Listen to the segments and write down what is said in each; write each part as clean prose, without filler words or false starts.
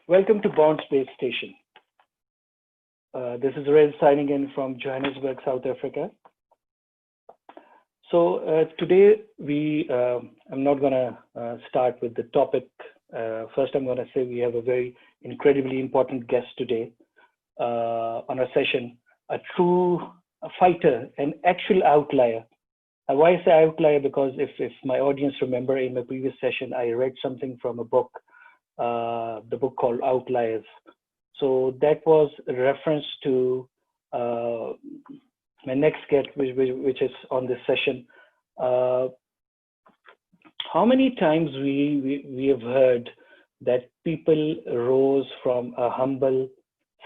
Welcome to Bond Space Station. This is Rez signing in from Johannesburg, South Africa. So today I'm not going to start with the topic. First, I'm going to say we have a very incredibly important guest today on our session, a true fighter, an actual outlier. Why I say outlier? Because if my audience remember, in my previous session, I read something from a book, the book called Outliers. So that was a reference to my next guest, which is on this session. How many times we have heard that people rose from a humble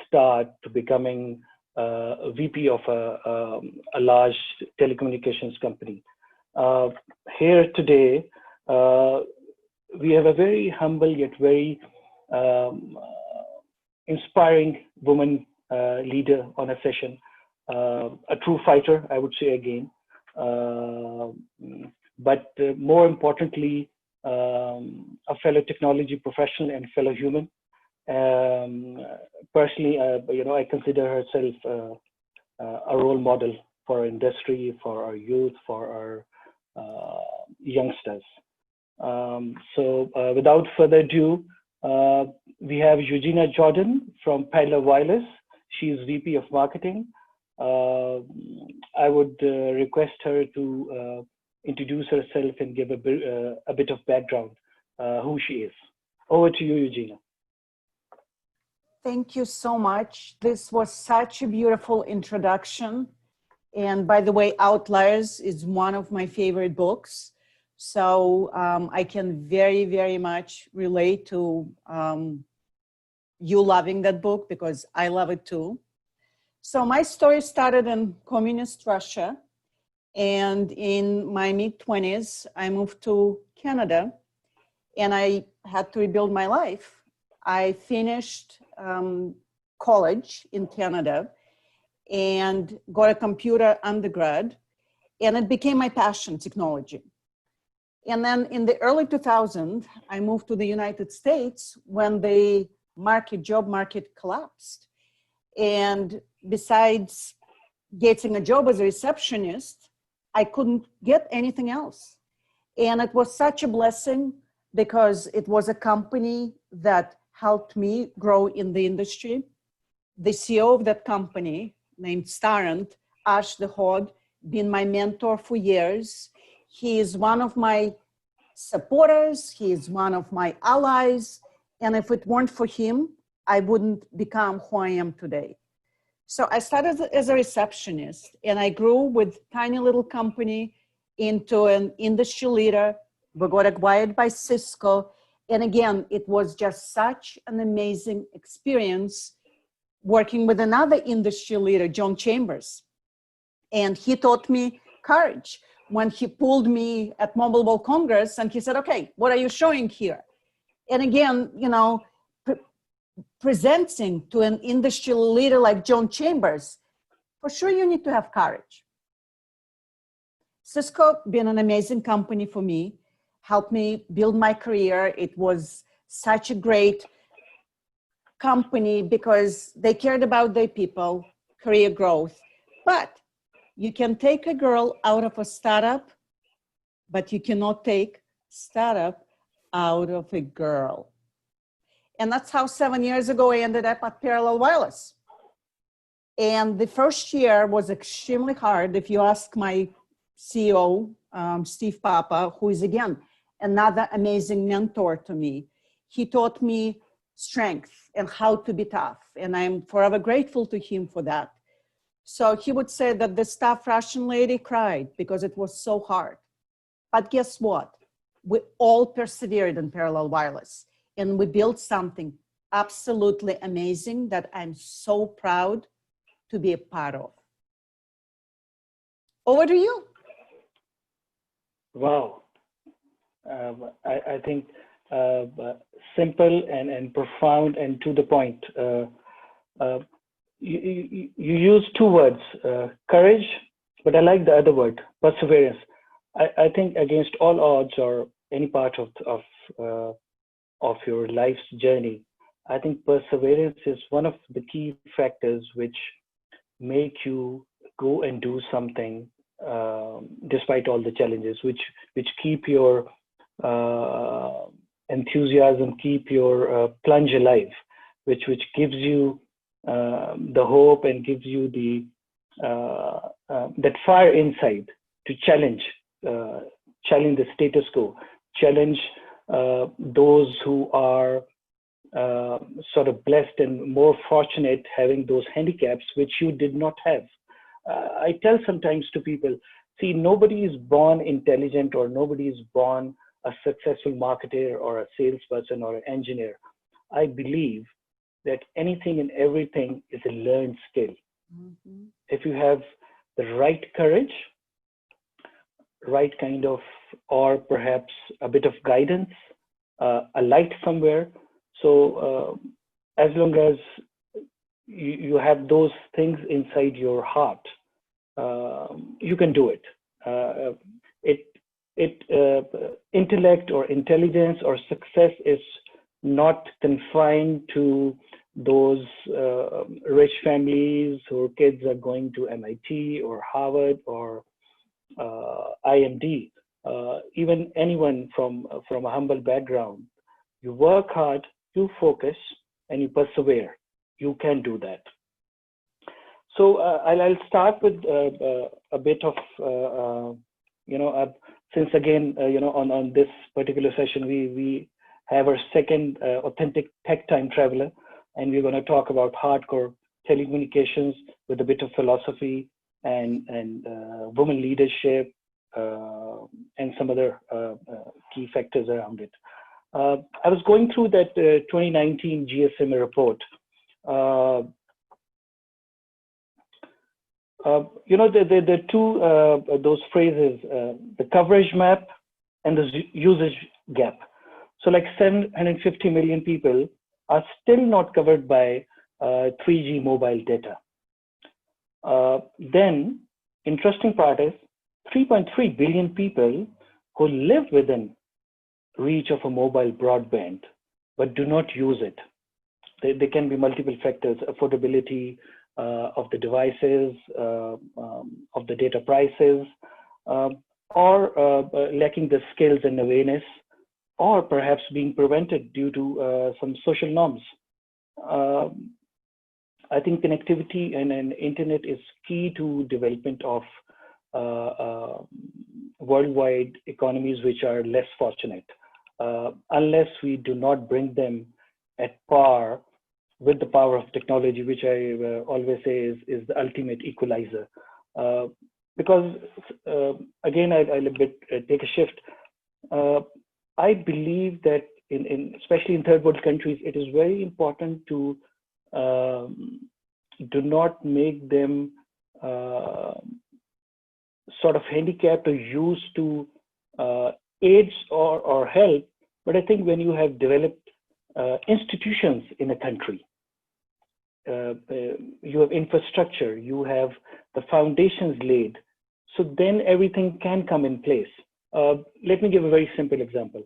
start to becoming a VP of a large telecommunications company. Here today, we have a very humble yet very inspiring woman leader on a session, a true fighter, I would say again. But more importantly, a fellow technology professional and fellow human. Personally, I consider herself a role model for our industry, for our youth, for our youngsters. So without further ado, we have Eugenia Jordan from Parallel Wireless. She is VP of Marketing. I would request her to introduce herself and give a bit of background, who she is. Over to you, Eugenia. Thank you so much. This was such a beautiful introduction. And by the way, Outliers is one of my favorite books. So I can very, very much relate to you loving that book because I love it too. So my story started in communist Russia. And in my mid-20s, I moved to Canada and I had to rebuild my life. I finished college in Canada and got a computer undergrad, and it became my passion, technology. And then in the early 2000s, I moved to the United States when the job market collapsed. And besides getting a job as a receptionist, I couldn't get anything else. And it was such a blessing because it was a company that helped me grow in the industry. The CEO of that company, named Starrent, Ash the Hod, been my mentor for years. He is one of my supporters. He is one of my allies. And if it weren't for him, I wouldn't become who I am today. So I started as a receptionist and I grew with tiny little company into an industry leader. We got acquired by Cisco. And again, it was just such an amazing experience working with another industry leader, John Chambers. And he taught me courage when he pulled me at Mobile World Congress and he said, okay, what are you showing here? And again, presenting to an industry leader like John Chambers, for sure you need to have courage. Cisco been an amazing company for me, helped me build my career. It was such a great company because they cared about their people, career growth. But you can take a girl out of a startup, but you cannot take startup out of a girl. And that's how 7 years ago I ended up at Parallel Wireless. And the first year was extremely hard. If you ask my CEO, Steve Papa, who is again, another amazing mentor to me, he taught me strength and how to be tough. And I'm forever grateful to him for that. So he would say that this tough Russian lady cried because it was so hard. But guess what? We all persevered in Parallel Wireless. And we built something absolutely amazing that I'm so proud to be a part of. Over to you. Wow. I think simple and profound and to the point. You use two words, courage, but I like the other word, perseverance. I think against all odds or any part of your life's journey, I think perseverance is one of the key factors which make you go and do something despite all the challenges, which keep your uh, enthusiasm, keep your plunge alive, which gives you the hope and gives you the that fire inside to uh, challenge the status quo, challenge those who are uh, sort of blessed and more fortunate having those handicaps which you did not have. I tell sometimes to people, see, nobody is born intelligent or nobody is born a successful marketer or a salesperson or an engineer. I believe that anything and everything is a learned skill. Mhm. If you have the right courage, right kind of, or perhaps a bit of guidance, a light somewhere. So as long as you have those things inside your heart, you can do it. It intellect or intelligence or success is not confined to those rich families whose kids are going to MIT or Harvard or IMD. Even anyone from a humble background, you work hard, you focus, and you persevere. You can do that. So I'll start with a bit of you know since again on this particular session we have our second authentic tech time traveler, and we're going to talk about hardcore telecommunications with a bit of philosophy and women leadership and some other key factors around it. I was going through that 2019 GSMA report. Uh, the two those phrases, the coverage map and the usage gap. So like 750 million people are still not covered by 3G mobile data. Then, interesting part is 3.3 billion people who live within reach of a mobile broadband but do not use it. There can be multiple factors: affordability of the devices, of the data prices, uh, or lacking the skills and awareness, or perhaps being prevented due to some social norms. Um I think connectivity and internet is key to development of uh, uh, worldwide economies which are less fortunate. Unless we do not bring them at par with the power of technology, which I always say is the ultimate equalizer. Uh, because again, I'll a bit take a shift. Uh, I believe that especially in third world countries, it is very important to um, do not make them uh, sort of handicapped or used to aids or help. But I think when you have developed institutions in a country, you have infrastructure, you have the foundations laid, so then everything can come in place. Let me give a very simple example.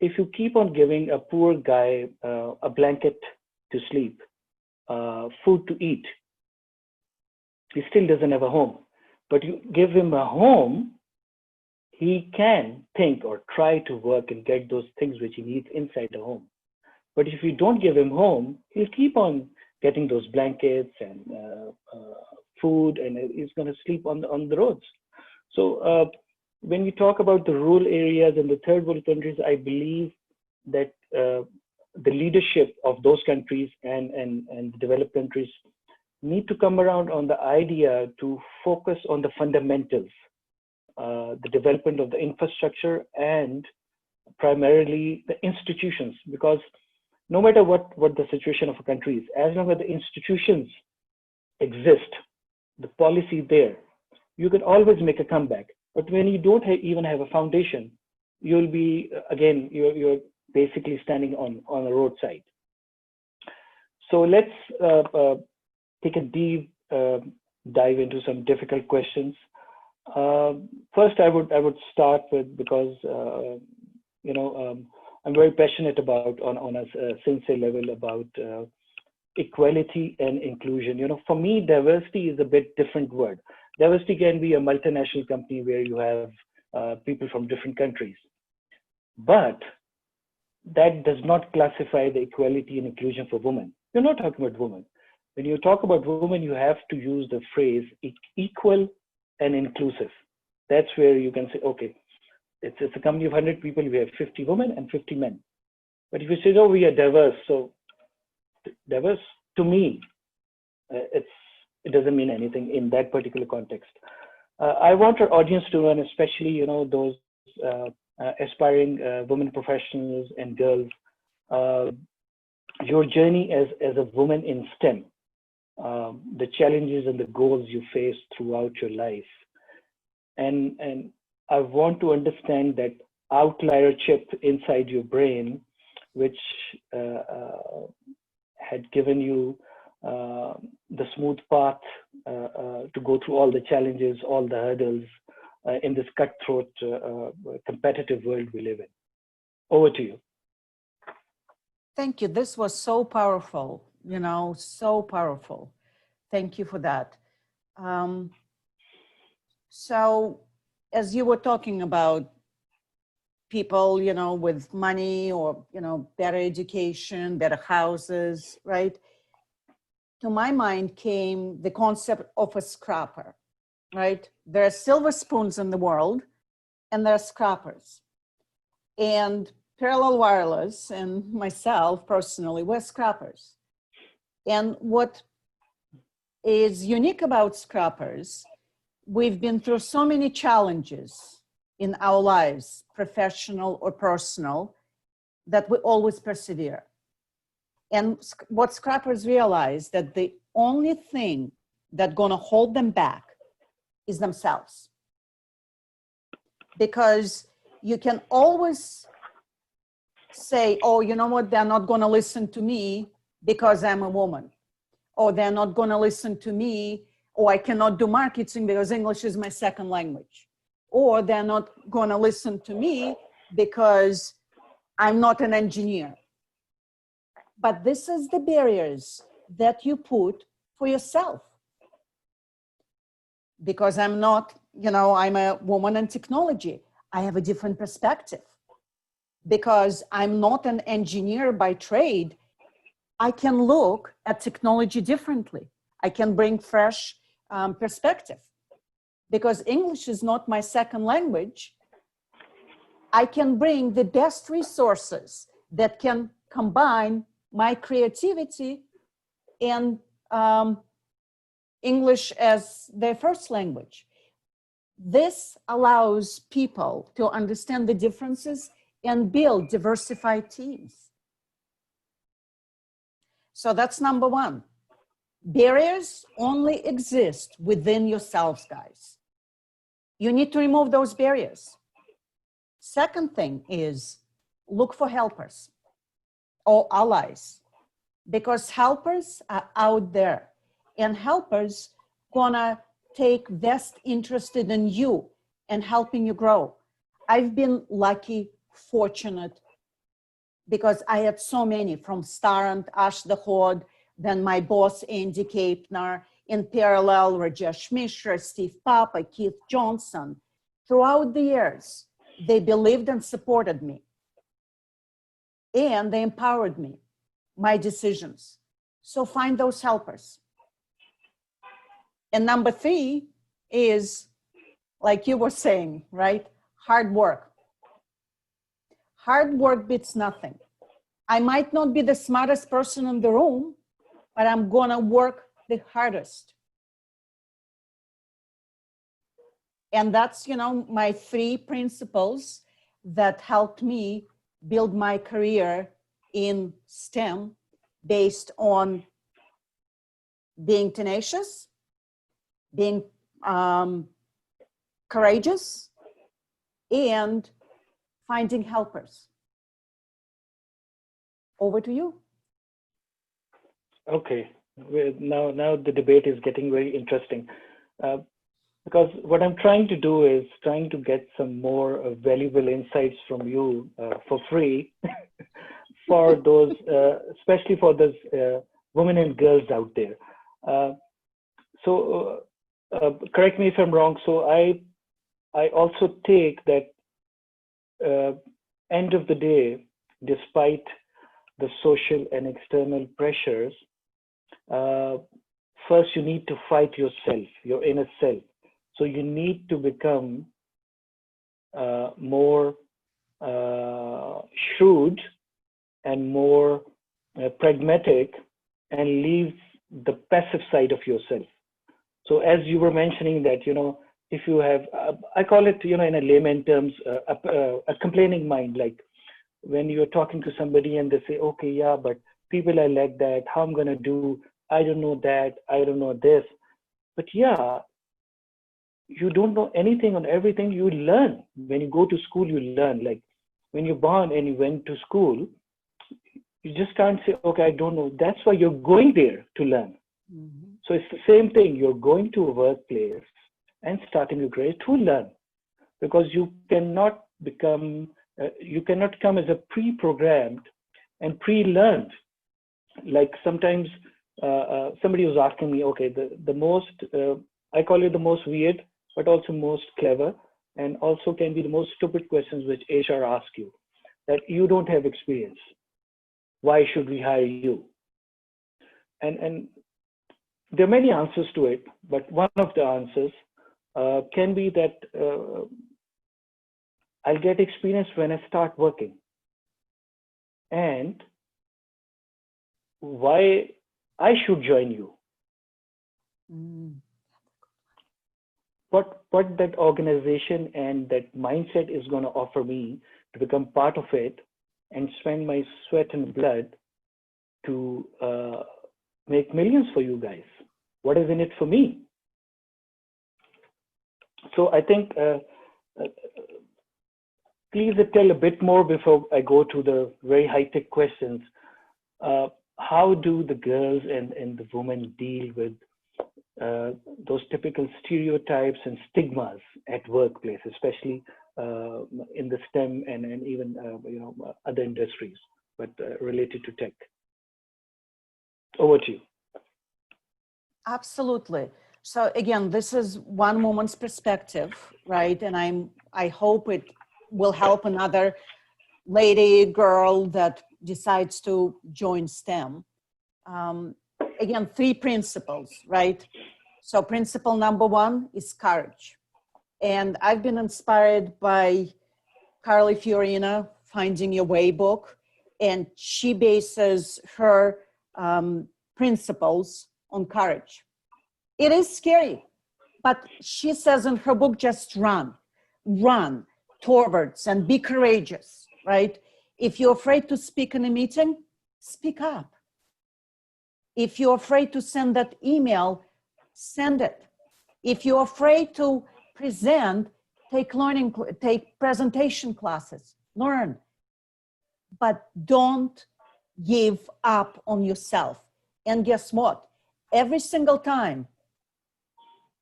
If you keep on giving a poor guy a blanket to sleep, food to eat, he still doesn't have a home. But you give him a home, he can think or try to work and get those things which he needs inside the home. But if you don't give him home, he'll keep on getting those blankets and food, and he's going to sleep on the roads. So when we talk about the rural areas and the third world countries, I believe that the leadership of those countries and the developed countries need to come around on the idea to focus on the fundamentals, the development of the infrastructure and primarily the institutions, because no matter what the situation of a country is, as long as the institutions exist, the policy there, you can always make a comeback. But when you don't even have a foundation, you'll be again you're basically standing on a roadside. So let's take a deep dive into some difficult questions. First, I would start with, because you know I'm very passionate about on a sensei level about equality and inclusion. For me, diversity is a bit different word. Diversity can be a multinational company where you have people from different countries, but that does not classify the equality and inclusion for women. You're not talking about women. When you talk about women, you have to use the phrase equal and inclusive. That's where you can say, okay, it's a company of 100 people, we have 50 women and 50 men. But if you say, oh, we are diverse, so diverse to me, it doesn't mean anything in that particular context. I want our audience to learn, especially those aspiring women professionals and girls, your journey as a woman in STEM, the challenges and the goals you face throughout your life, and I want to understand that outlier chip inside your brain, which had given you the smooth path to go through all the challenges, all the hurdles in this cutthroat, competitive world we live in. Over to you. Thank you. This was so powerful, so powerful. Thank you for that. So as you were talking about people, with money or, better education, better houses, right? To my mind came the concept of a scrapper, right? There are silver spoons in the world and there are scrappers. And Parallel Wireless and myself personally, we're scrappers. And what is unique about scrappers, we've been through so many challenges in our lives, professional or personal, that we always persevere. And what scrappers realize that the only thing that's gonna hold them back is themselves. Because you can always say, oh, you know what, they're not gonna listen to me because I'm a woman. Or they're not gonna listen to me, or I cannot do marketing because English is my second language. Or they're not gonna listen to me because I'm not an engineer. But this is the barriers that you put for yourself. Because I'm not, I'm a woman in technology. I have a different perspective. Because I'm not an engineer by trade, I can look at technology differently. I can bring fresh perspective. Because English is not my second language, I can bring the best resources that can combine my creativity and English as their first language. This allows people to understand the differences and build diversified teams. So that's number one. Barriers only exist within yourselves, guys. You need to remove those barriers. Second thing is look for helpers or allies, because helpers are out there and helpers gonna take best interested in you and helping you grow. I've been lucky, fortunate, because I had so many, from Starant, Ash the Horde, then my boss, Andy Kapner, in parallel, Rajesh Mishra, Steve Papa, Keith Johnson. Throughout the years, they believed and supported me. And they empowered me, my decisions. So find those helpers. And number three is, like you were saying, right? Hard work. Hard work beats nothing. I might not be the smartest person in the room, but I'm gonna work the hardest. And that's, my three principles that helped me build my career in STEM based on being tenacious, being courageous, and finding helpers. Over to you. Okay, now the debate is getting very interesting. because what I'm trying to do is trying to get some more valuable insights from you for free for those, especially for those women and girls out there. Correct me if I'm wrong. So I also take that end of the day, despite the social and external pressures, first you need to fight yourself, your inner self. So you need to become more shrewd and more pragmatic and leave the passive side of yourself. So as you were mentioning that, if you have, I call it, in a layman terms, a complaining mind, like when you're talking to somebody and they say, okay, yeah, but people are like that, how I'm going to do, I don't know that, I don't know this. But yeah, you don't know anything on everything. You learn. When you go to school, you learn. Like when you're born and you went to school, you just can't say, okay, I don't know. That's why you're going there to learn. Mm-hmm. So it's the same thing. You're going to a workplace and starting your career to learn, because you cannot come as a pre-programmed and pre-learned. Like sometimes somebody was asking me, okay, the most, I call it the most weird, but also most clever, and also can be the most stupid questions which HR ask you, that you don't have experience. Why should we hire you? And there are many answers to it, but one of the answers can be that I'll get experience when I start working. And why I should join you. Mm. What that organization and that mindset is going to offer me to become part of it and spend my sweat and blood to make millions for you guys. What is in it for me? So I think, please tell a bit more before I go to the very high-tech questions. How do the girls and the women deal with those typical stereotypes and stigmas at workplace, especially in the STEM and even other industries, but related to tech? Over to you. Absolutely. So again, this is one woman's perspective, right? And I hope it will help another lady, girl that decides to join STEM. Again, 3 principles, right? So principle number 1 is courage. And I've been inspired by Carly Fiorina, Finding Your Way book, and she bases her principles on courage. It is scary, but she says in her book, just run towards and be courageous, right? If you're afraid to speak in a meeting, speak up. If you're afraid to send that email, send it. If you're afraid to present, take presentation classes, learn. But don't give up on yourself. And guess what? Every single time,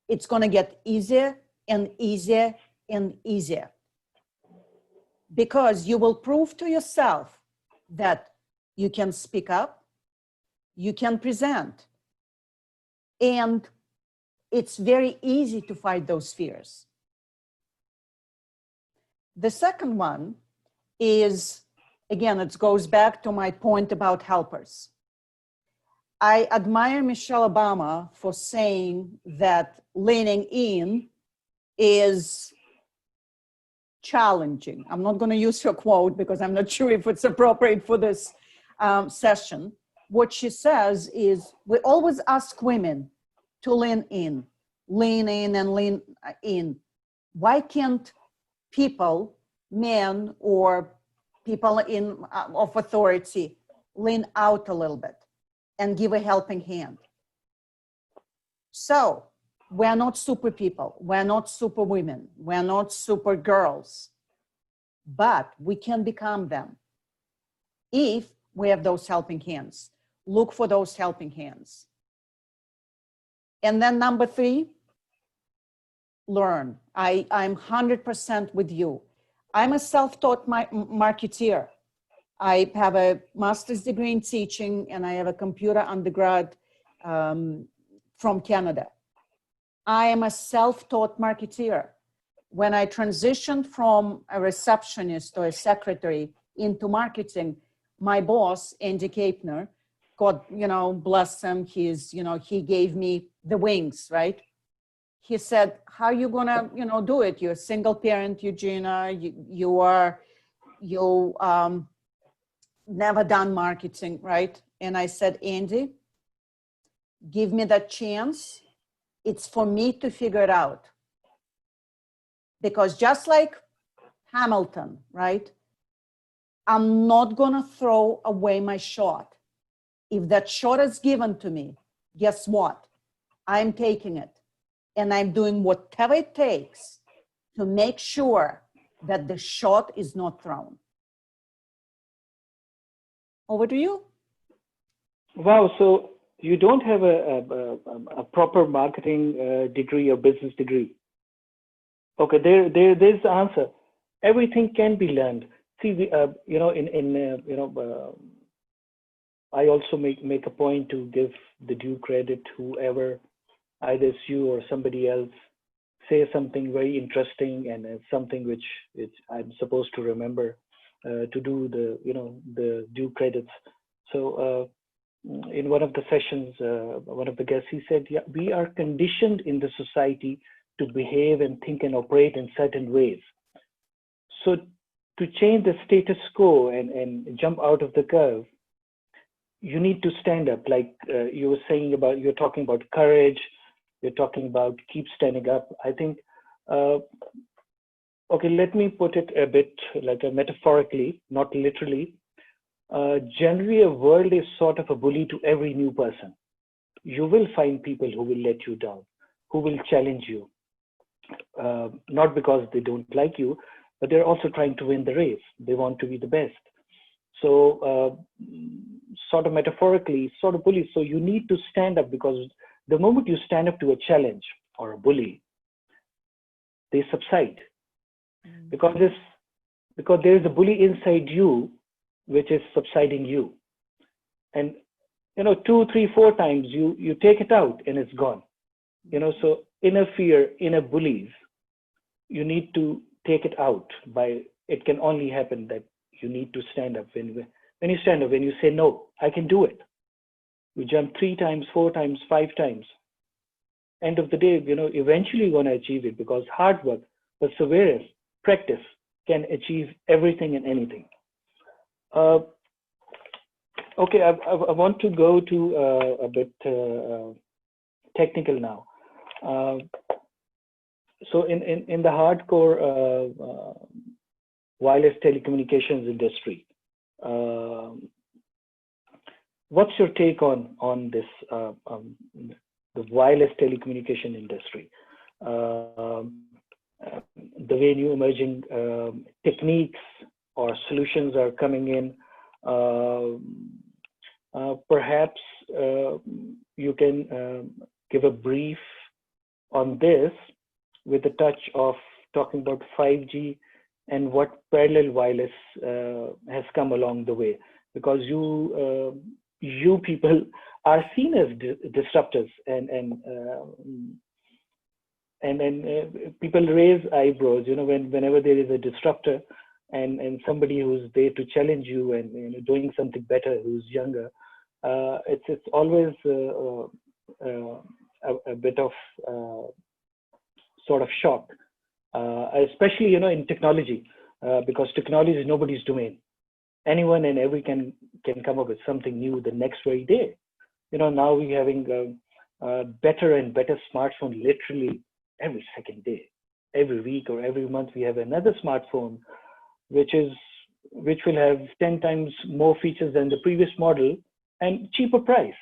it's going to get easier and easier and easier. Because you will prove to yourself that you can speak up, you can present, and it's very easy to fight those fears. The second one is, again, it goes back to my point about helpers. I admire Michelle Obama for saying that leaning in is challenging. I'm not going to use her quote because I'm not sure if it's appropriate for this session. What she says is, we always ask women to lean in and lean in. Why can't people, men or people of authority, lean out a little bit and give a helping hand? So we're not super people, we're not super women, we're not super girls, but we can become them if we have those helping hands. Look for those helping hands. And then number 3, learn. I'm 100% with you. I'm a self-taught marketeer. I have a master's degree in teaching, and I have a computer undergrad from Canada. I am a self-taught marketeer. When I transitioned from a receptionist or a secretary into marketing, my boss, Andy Kapner, God, bless him, he gave me the wings, right? He said, how are you gonna, do it? You're a single parent, Eugenia, you never done marketing, right? And I said, Andy, give me that chance. It's for me to figure it out. Because just like Hamilton, right? I'm not gonna throw away my shot. If that shot is given to me, guess what? I'm taking it. And I'm doing whatever it takes to make sure that the shot is not thrown. Over to you. Wow, so you don't have a proper marketing degree or business degree. Okay, there's the answer. Everything can be learned. See, I also make a point to give the due credit whoever, either it's you or somebody else, say something very interesting and something which I'm supposed to remember to do the due credits. So in one of the sessions, one of the guests, he said, yeah, we are conditioned in the society to behave and think and operate in certain ways. So to change the status quo and jump out of the curve, you need to stand up. Like you were saying about, you're talking about courage, you're talking about keep standing up. I think, okay, let me put it a bit like metaphorically, not literally. Generally, a world is sort of a bully to every new person. You will find people who will let you down, who will challenge you, not because they don't like you, but they're also trying to win the race. They want to be the best. So sort of metaphorically, sort of bully. So you need to stand up, because the moment you stand up to a challenge or a bully, they subside. Because there is a bully inside you, which is subsiding you. And 2, 3, 4 times you take it out and it's gone. So inner fear, inner bullies, you need to take it out. It can only happen that you need to stand up. When you stand up, when you say, no, I can do it. You jump 3 times, 4 times, 5 times. End of the day, eventually you're going to achieve it, because hard work, perseverance, practice can achieve everything and anything. Okay, I want to go to a bit technical now. So in the hardcore wireless telecommunications industry, what's your take on this, the wireless telecommunication industry? The way new emerging techniques or solutions are coming in. Perhaps you can give a brief on this with a touch of talking about 5G and what parallel wireless has come along the way, because you people are seen as disruptors, and people raise eyebrows, whenever there is a disruptor and somebody who's there to challenge you and doing something better, who's younger. It's always a bit of sort of shock, especially in technology, because technology is nobody's domain. Anyone and every can come up with something new the next very day. Now we're having better and better smartphone literally every second day. Every week or every month we have another smartphone which will have 10 times more features than the previous model and cheaper price.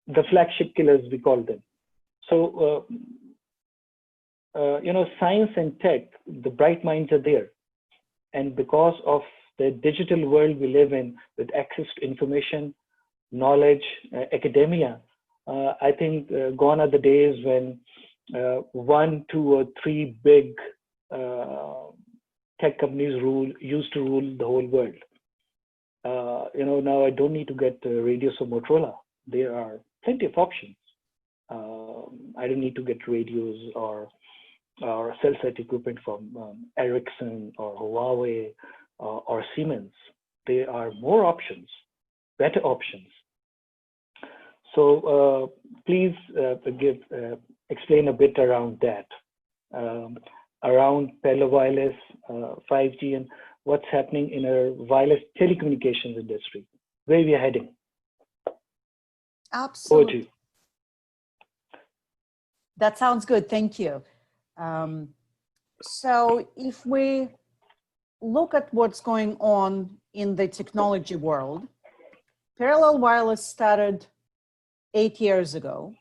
The flagship killers, we call them. So science and tech, the bright minds are there, and because of the digital world we live in, with access to information, knowledge, academia, I think gone are the days when one, two, or three big tech companies used to rule the whole world. Now I don't need to get radios from Motorola. There are plenty of options. I don't need to get radios or cell site equipment from Ericsson or Huawei or Siemens. There are more options, better options. So please explain a bit around that, around Palo Wireless, 5G, and what's happening in our wireless telecommunications industry, where we are heading. Absolutely. Over to you. That sounds good. Thank you. So if we look at what's going on in the technology world, parallel wireless started 8 years ago.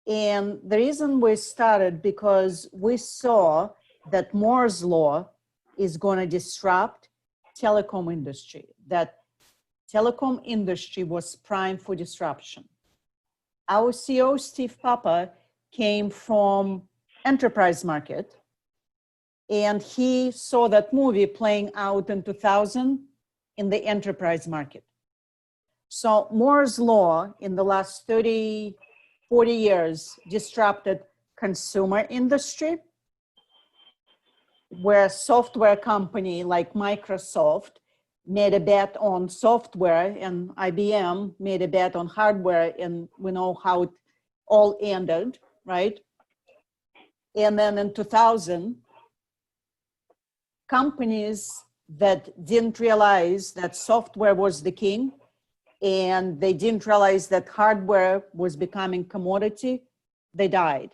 And the reason we started because we saw that Moore's law is going to disrupt telecom industry, that telecom industry was primed for disruption. Our CEO, Steve Papa, came from enterprise market, and he saw that movie playing out in 2000 in the enterprise market. So Moore's law in the last 30, 40 years disrupted consumer industry, where a software company like Microsoft made a bet on software and IBM made a bet on hardware, and we know how it all ended, right? And then in 2000, companies that didn't realize that software was the king and they didn't realize that hardware was becoming commodity, they died.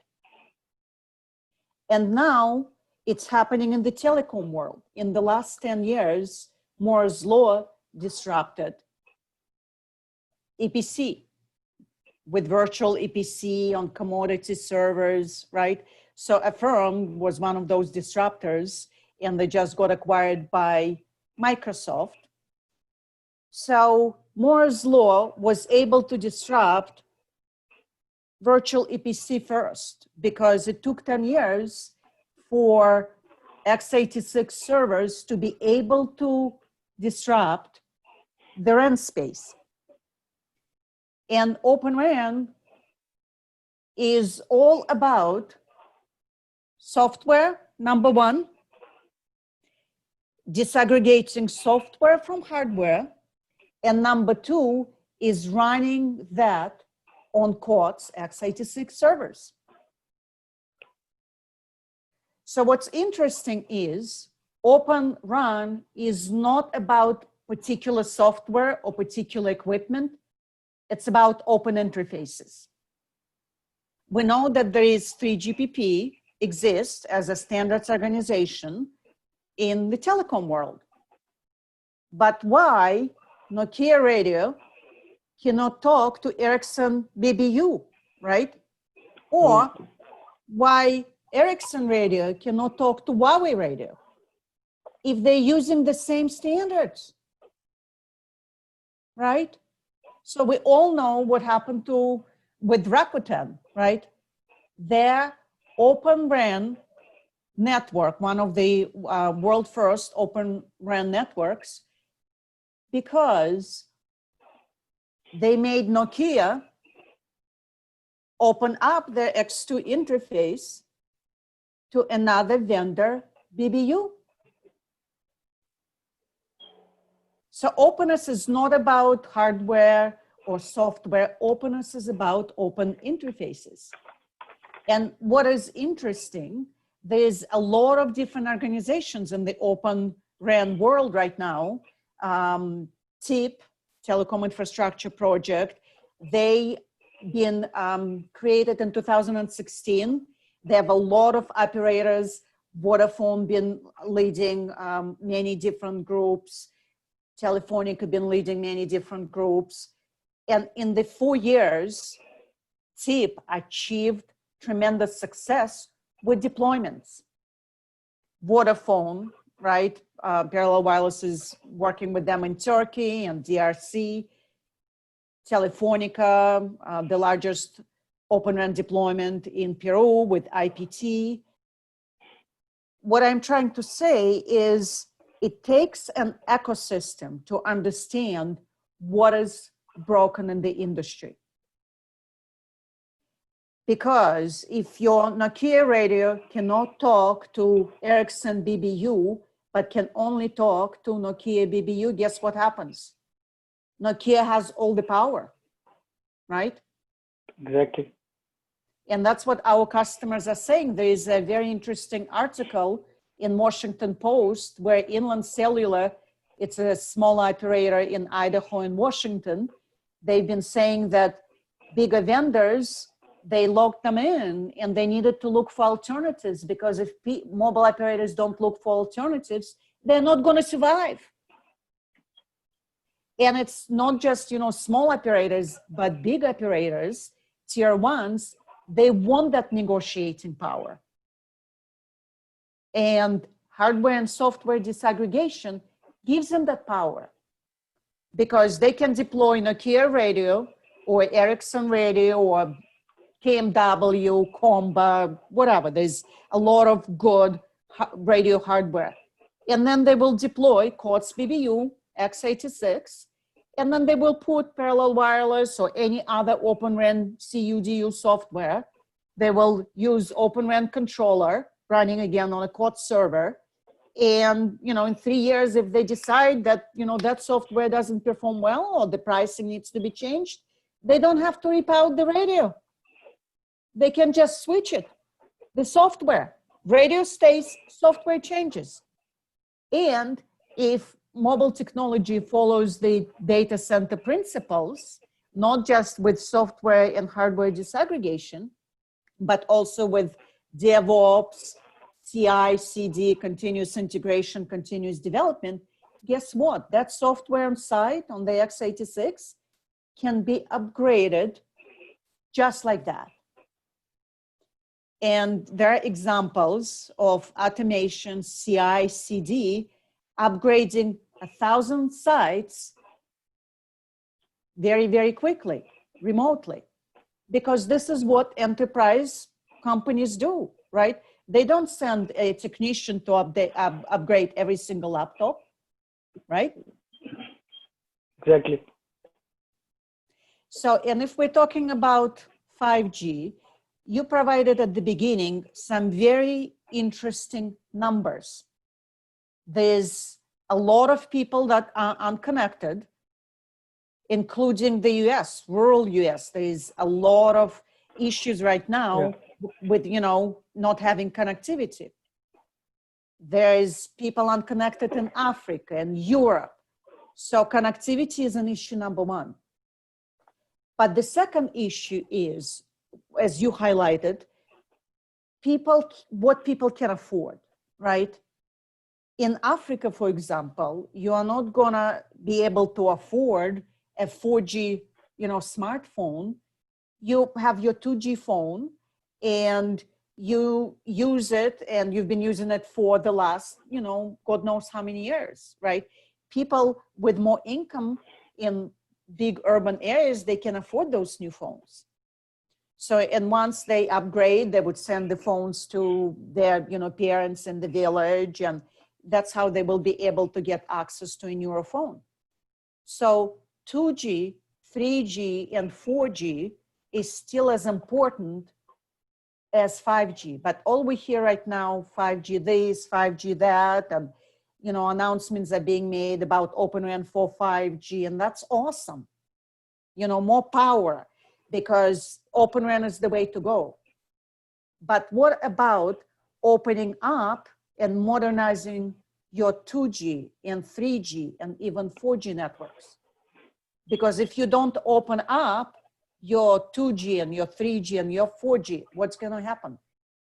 And now it's happening in the telecom world. In the last 10 years, Moore's law disrupted EPC with virtual EPC on commodity servers, right? So Affirm was one of those disruptors, and they just got acquired by Microsoft. So Moore's law was able to disrupt virtual EPC first because it took 10 years for x86 servers to be able to disrupt the RAN space. And Open RAN is all about software, number one, disaggregating software from hardware, and number two is running that on COTS x86 servers. So what's interesting is Open RAN is not about particular software or particular equipment. It's about open interfaces. We know that there is 3GPP exists as a standards organization in the telecom world. But why Nokia radio cannot talk to Ericsson BBU, right? Or why Ericsson radio cannot talk to Huawei radio if they're using the same standards, right? So we all know what happened with Rakuten, right? Their Open RAN network, one of the world first Open RAN networks, because they made Nokia open up their X2 interface to another vendor BBU. So openness is not about hardware or software. Openness is about open interfaces. And what is interesting, there's a lot of different organizations in the Open RAN world right now. TIP, Telecom Infrastructure Project, they been created in 2016. They have a lot of operators. Vodafone been leading many different groups. Telefonica been leading many different groups. And in the 4 years, TIP achieved tremendous success with deployments. Vodafone, right? Parallel Wireless is working with them in Turkey and DRC. Telefonica, the largest Open RAN deployment in Peru with IPT. What I'm trying to say is it takes an ecosystem to understand what is broken in the industry. Because if your Nokia radio cannot talk to Ericsson BBU, but can only talk to Nokia BBU, guess what happens? Nokia has all the power, right? Exactly. And that's what our customers are saying. There is a very interesting article in Washington Post where Inland Cellular, it's a small operator in Idaho and Washington, they've been saying that bigger vendors, they locked them in and they needed to look for alternatives, because if mobile operators don't look for alternatives, they're not going to survive. And it's not just, small operators, but big operators, tier ones, they want that negotiating power. And hardware and software disaggregation gives them that power, because they can deploy Nokia radio or Ericsson radio or KMW, Comba, whatever. There's a lot of good radio hardware. And then they will deploy COTS BBU, x86, and then they will put parallel wireless or any other Open RAN CUDU software. They will use Open RAN controller running again on a COTS server. And, in 3 years, if they decide that, that software doesn't perform well or the pricing needs to be changed, they don't have to rip out the radio. They can just switch it. The software, radio stays, software changes. And if mobile technology follows the data center principles, not just with software and hardware disaggregation, but also with DevOps, CI, CD, continuous integration, continuous development, guess what? That software on site on the x86 can be upgraded just like that. And there are examples of automation, CI, CD, upgrading 1,000 sites very, very quickly, remotely. Because this is what enterprise companies do, right? They don't send a technician to upgrade every single laptop, right? Exactly. So, and if we're talking about 5G, you provided at the beginning some very interesting numbers. There's a lot of people that are unconnected, including the US, rural US. There is a lot of issues right now with, not having connectivity. There is people unconnected in Africa and Europe. So connectivity is an issue number one. But the second issue is, as you highlighted, what people can afford, right? In Africa, for example, you are not gonna be able to afford a 4G, smartphone. You have your 2G phone and you use it, and you've been using it for the last, God knows how many years, right? People with more income in big urban areas, they can afford those new phones. So, and once they upgrade, they would send the phones to their, parents in the village, and that's how they will be able to get access to a newer phone. So 2G, 3G, and 4G is still as important as 5G. But all we hear right now, 5G this, 5G that, and announcements are being made about Open RAN for 5G, and that's awesome. More power, because Open RAN is the way to go. But what about opening up and modernizing your 2G and 3G and even 4G networks? Because if you don't open up your 2G and your 3G and your 4G, what's going to happen?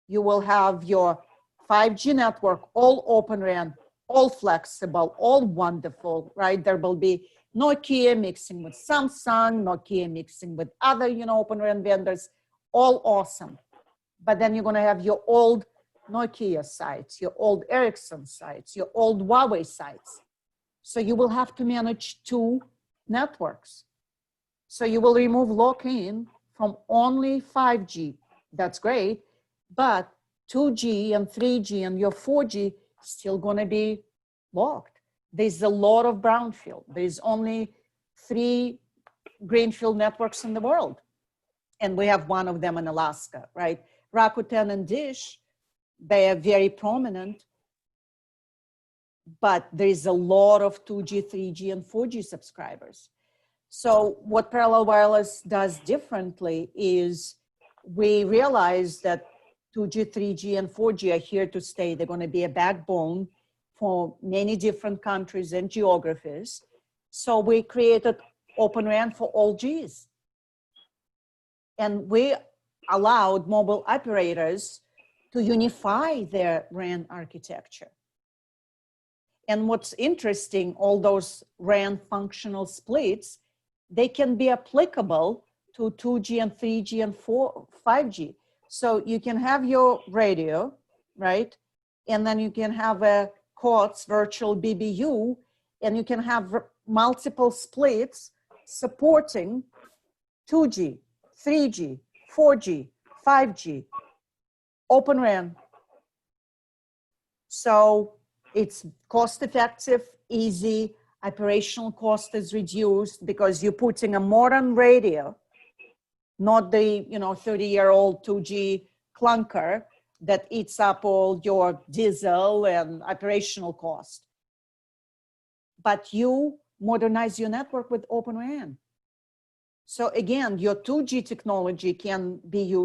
You will have your 5G network all Open RAN, all flexible, all wonderful, right? There will be Nokia mixing with Samsung, Nokia mixing with other, Open RAN vendors, all awesome. But then you're going to have your old Nokia sites, your old Ericsson sites, your old Huawei sites. So you will have to manage two networks. So you will remove lock-in from only 5G. That's great, but 2G and 3G and your 4G still going to be locked. There's a lot of brownfield. There's only 3 greenfield networks in the world. And we have one of them in Alaska, right? Rakuten and Dish, they are very prominent, but there's a lot of 2G, 3G, and 4G subscribers. So what Parallel Wireless does differently is we realize that 2G, 3G, and 4G are here to stay. They're going to be a backbone for many different countries and geographies. So we created Open RAN for all Gs. And we allowed mobile operators to unify their RAN architecture. And what's interesting, all those RAN functional splits, they can be applicable to 2G and 3G and 5G. So you can have your radio, right? And then you can have a COTS virtual BBU, and you can have multiple splits supporting 2G, 3G, 4G, 5G, Open RAN. So it's cost effective, easy, operational cost is reduced because you're putting a modern radio, not the 30-year-old 2G clunker that eats up all your diesel and operational cost. But you modernize your network with Open RAN. So again, your 2G technology can be used